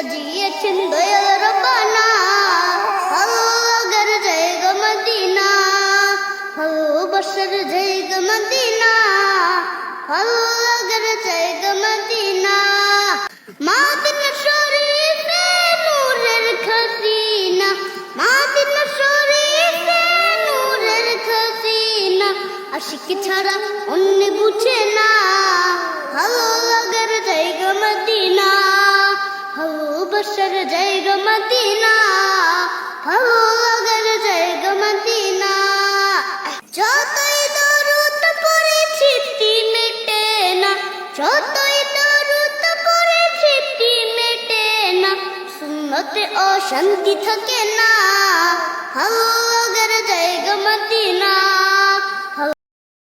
সাজিয়েছেন দয়াল রব্বানা, ভালো লাগার জায়গা মদিনা, ভালোবাসার জায়গা মদিনা, ভালো লাগার জায়গা মদিনা। মদিনা শরীফে নূরের খাজিনা, মদিনা শরীফে নূরের খাজিনা, আশিক ছাড়া অন্য বুঝে না, ভালো লাগার জায়গা মদিনা, ভালোবাসার জায়গা মদিনা, ভালো লাগার জায়গা মদিনা। যতই দরুদ পড়ে তৃপ্তি মেটে না, যতই দরুদ পড়ে তৃপ্তি মেটে না, সুন্নতে অশান্তি থাকে না, ভালো লাগার জায়গা মদিনা।